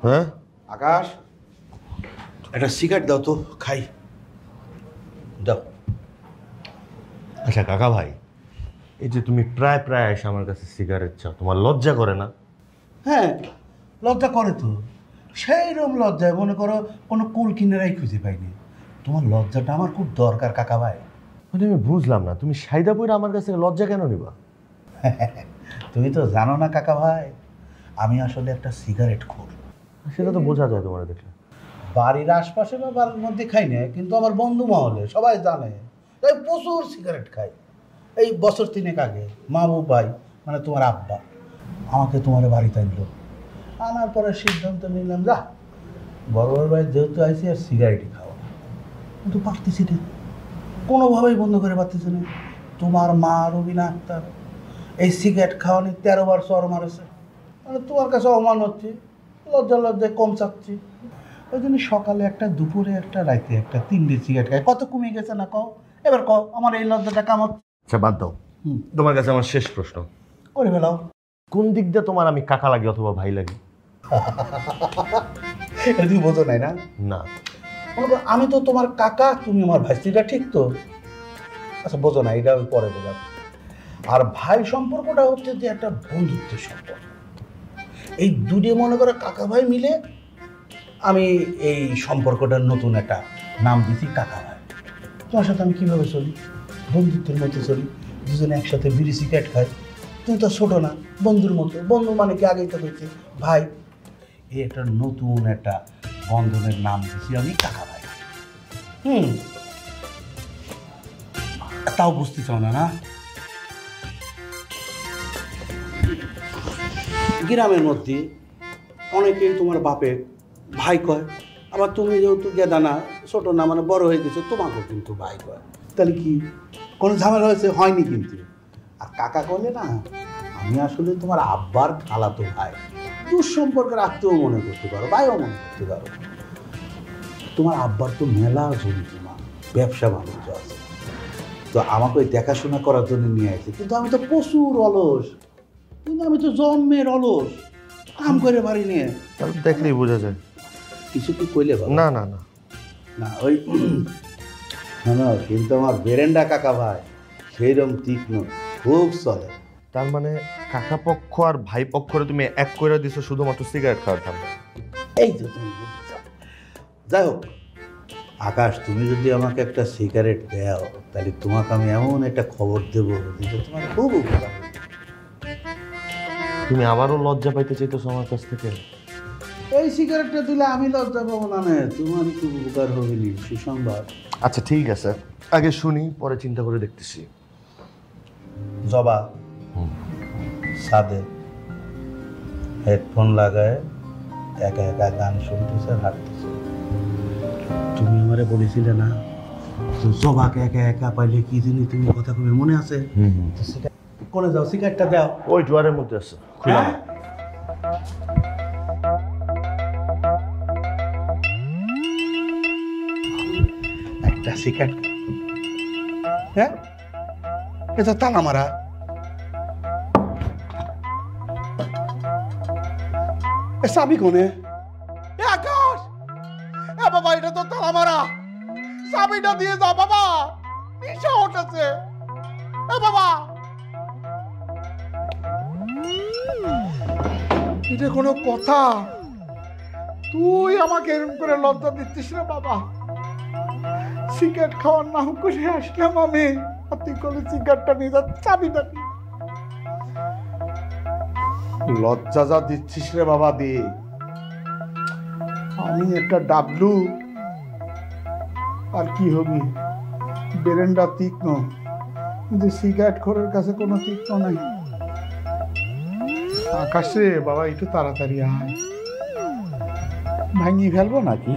হ্যাঁ আকাশ, একটা সিগারেট দাও তো, খাই। দাও। আচ্ছা কাকা ভাই, এই যে তুমি প্রায় প্রায় এসে আমার কাছে সিগারেট চাও, তোমার লজ্জা করে না? হ্যাঁ, লজ্জা করে তো। সেইরকম লজ্জায় মনে করো কোনো কুল কিনারাই খুঁজে পাইনি। তোমার লজ্জাটা আমার খুব দরকার কাকা ভাই। মানে আমি বুঝলাম না, তুমি সাইদা পইরা আমার কাছে লজ্জা কেন নিবা? তুমি তো জানো না কাকা ভাই, আমি আসলে একটা সিগারেট খোর। সেটা তো বোঝা যায় তোমার দেখলে। বাড়ির আশপাশে বা বাড়ির মধ্যে খাই না, কিন্তু আমার বন্ধু মহলে সবাই জানে তাই প্রচুর সিগারেট খাই। এই বছর 3 আগে মাহবুব ভাই, মানে তোমার আব্বা, আমাকে তোমার বাড়িতে আনলো। আনার পরে সিদ্ধান্ত নিলাম, যা বড় ভাই যেহেতু আইসি আর সিগারেটই খাওয়া, কিন্তু পারতেছি না, কোনোভাবেই বন্ধ করে পারতেছি না। তোমার মা রবিনা আক্তার এই সিগারেট খাওয়ানি 13 বার চর মারেছে। মানে তোমার কাছে অমান হচ্ছে, লজ্জায় কম চাচ্ছি। ওই জন্য সকালে একটা, দুপুরে একটা, রাইতে একটা, 3টে সিগারেট খাই। কত কমে গেছে না কও? এবার কও, আমার এই লজ্জাটা কামাত। আচ্ছা বাদ দাও, তোমার কাছে আমার শেষ প্রশ্ন করে ফেলাও। কোন দিক দিয়ে তোমার আমি কাকা লাগি অথবা ভাই লাগি? এটা তুমি বোঝো নাই না? না, আমি তো তোমার কাকা, তুমি আমার ভাই, সেটা ঠিক তো? আচ্ছা বোঝো না, এটা আমি পরে বোঝাবো। আর ভাই সম্পর্কটা হচ্ছে যে একটা বন্ধুত্বের সম্পর্ক। এই দুটো মনে করো কাকা ভাই মিলে আমি এই সম্পর্কটার নতুন একটা নাম দিচ্ছি কাকা ভাই। তোমার সাথে আমি কীভাবে চলি? বন্ধুত্বের মতো চলি, দুজনে একসাথে বিড়ি সিগারেট খাই। তুমি তো ছোটো না, বন্ধুর মতো। বন্ধু মানে কি, আগেই তো হয়েছে ভাই। এই একটা নতুন একটা বন্ধনের নাম দিচ্ছি আমি কাকা ভাই। তাও বুঝতে চাও না? না, গ্রামের মধ্যে অনেকেই তোমার বাপে ভাই কয়, আবার তুমি যেহেতু গেদা না, ছোটো না, মানে বড় হয়ে গেছো, তোমাকেও কিন্তু ভাই কয়। তাহলে কি কোনো ঝামেলা হয়েছে? হয়নি কিন্তু। আর কাকা কলে না, আমি আসলে তোমার আব্বার খালাতো ভাই। দুঃসম্পর্কের আত্মীয় মনে করতে পারো, ভাইও মনে করতে পারো। তোমার আব্বার তো মেলা জমিজমা, ব্যবসা বাণিজ্য আছে, তো আমাকে ওই দেখাশোনা করার জন্য নিয়ে আসছে। কিন্তু আমি তো প্রচুর অলস, কিন্তু আমি তো জন্মের অলস, কাম করে পারি নিয়ে। দেখলেই বোঝা যায়। কিছু কি কইলে? না না না না, ওই না, কিন্তু আমার বেরেন্ডা কাকা ভাই সেইরকম তীক্ষ্ণ, খুব চলে। তার মানে কাকা পক্ষ আর ভাই পক্ষরে তুমি এক করে দিছো শুধুমাত্র সিগারেট খাওয়ার ধান্দা? এই তো তুমি বুঝছো। যাই হোক আকাশ, তুমি যদি আমাকে একটা সিগারেট দাও, তাহলে তোমাকে আমি এমন একটা খবর দেবো যেটা তোমার খুব উপকার হবে। তুমি আবারও লজ্জা পাইতে চাইতেছো আমার কাছ থেকে? এই সিগারেটটা দিলে আমি লজ্জা পাবো না, তোমারই খুব উপকার হবে নি, সুসংবাদ। আচ্ছা ঠিক আছে, আগে শুনি, পরে চিন্তা করে দেখতেছি। জবা সাদে হেডফোন লাগায় একা একা গান শুনতেছে, হাঁটতেছে। তুমি আমারে বলেছিলে না, জবাকে একা একা পাইলে কি জিনিস তুমি কথা কবে, মনে আছে? কোনে যাও, সিগারেটটা দাও। ওই জোয়ারের মধ্যে আছে, খুলে নাও। একটা সিগারেট। হ্যাঁ, এটা তালা মারা। চাবি কোনে? আকাশ, বাবা এটা তো তালা মারা, চাবিটা দিয়ে যাও বাবা, নেশা উঠেছে। বাবা, এটা কোনো কথা? তুই আমাকে এরকম করে লজ্জা দিচ্ছিস না বাবা? সিগারেট খাওয়ার নাম করে আসলাম আমি, আর তুই করে সিগারেটটা নিয়ে যা, চাবিটা নিয়ে। লজ্জা যা দিচ্ছিস রে বাবা, দি। আমি একটা ডাবলু, আর কি হবি? বেরেন্ডা তীক্ষ্ণ, কিন্তু সিগারেট খোরের কাছে কোনো তীক্ষ্ণ নাই। আকাশ রে বাবা, একটু তাড়াতাড়ি আয়, ভাঙিয়ে ফেলবো নাকি?